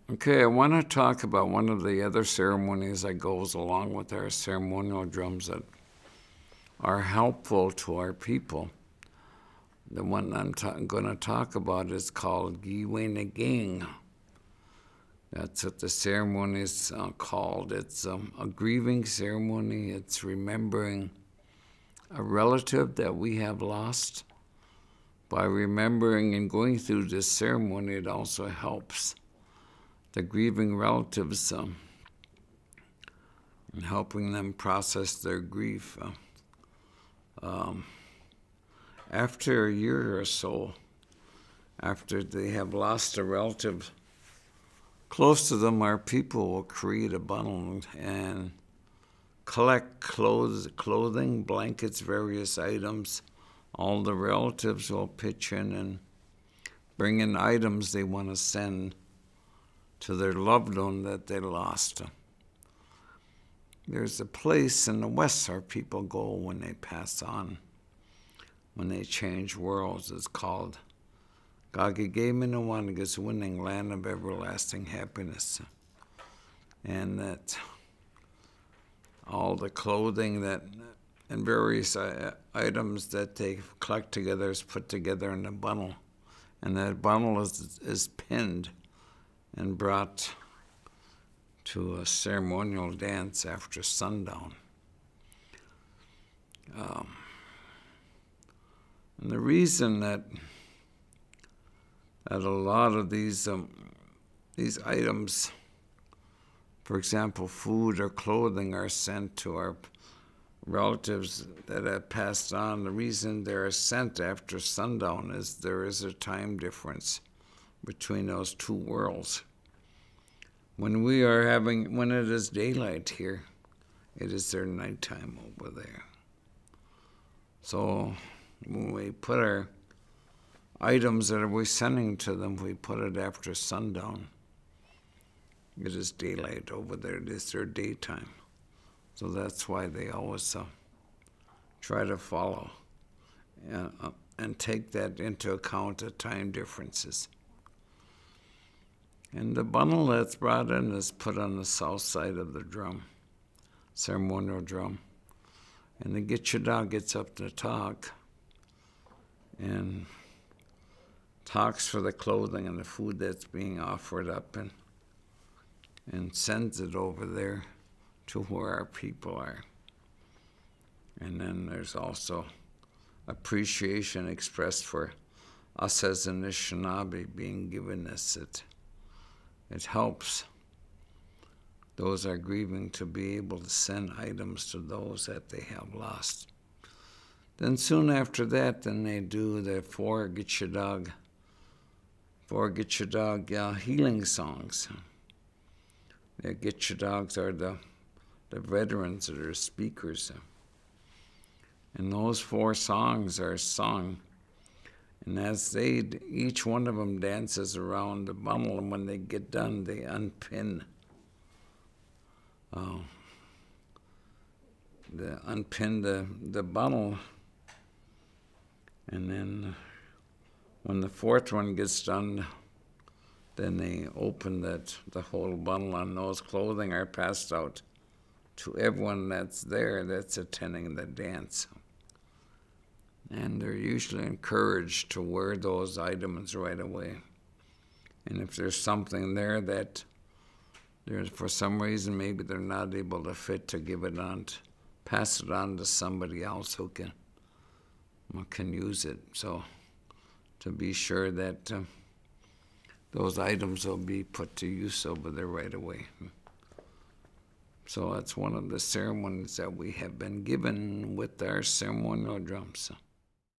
Okay, I want to talk about one of the other ceremonies that goes along with our ceremonial drums that are helpful to our people. The one I'm going to talk about is called dewe'igan. That's what the ceremony is called. It's a grieving ceremony. It's remembering a relative that we have lost. By remembering and going through this ceremony, it also helps the grieving relatives and helping them process their grief. After a year or so, after they have lost a relative close to them, our people will create a bundle and collect clothing, blankets, various items. All the relatives will pitch in and bring in items they want to send to their loved one that they lost. There's a place in the West our people go when they pass on, when they change worlds. It's called Gagigaminawanaga's winning land of everlasting happiness. And that all the clothing that and various items that they collect together is put together in a bundle. And that bundle is pinned and brought to a ceremonial dance after sundown. And the reason that a lot of these items, for example, food or clothing, are sent to our relatives that have passed on, the reason they're sent after sundown is there is a time difference between those two worlds. When it is daylight here, it is their nighttime over there. So when we put our items that we're sending to them, we put it after sundown. It is daylight over there. It is their daytime. So that's why they always try to follow and take that into account, the time differences. And the bundle that's brought in is put on the south side of the drum, ceremonial drum. And the Gitchada gets up to talk and talks for the clothing and the food that's being offered up and sends it over there to where our people are. And then there's also appreciation expressed for us as Anishinaabe being given this. It helps those are grieving to be able to send items to those that they have lost. Then soon after that, then they do the four Gitchadog healing songs. The Gitchadogs are the veterans that are speakers. And those four songs are sung. And as each one of them dances around the bundle, and when they get done, they unpin the bundle. And then when the fourth one gets done, then they open the whole bundle, and those clothing are passed out to everyone that's there that's attending the dance. And they're usually encouraged to wear those items right away. And if there's something there that for some reason maybe they're not able to fit, to give it on, to pass it on to somebody else who can use it. So to be sure that those items will be put to use over there right away. So that's one of the ceremonies that we have been given with our ceremonial drums.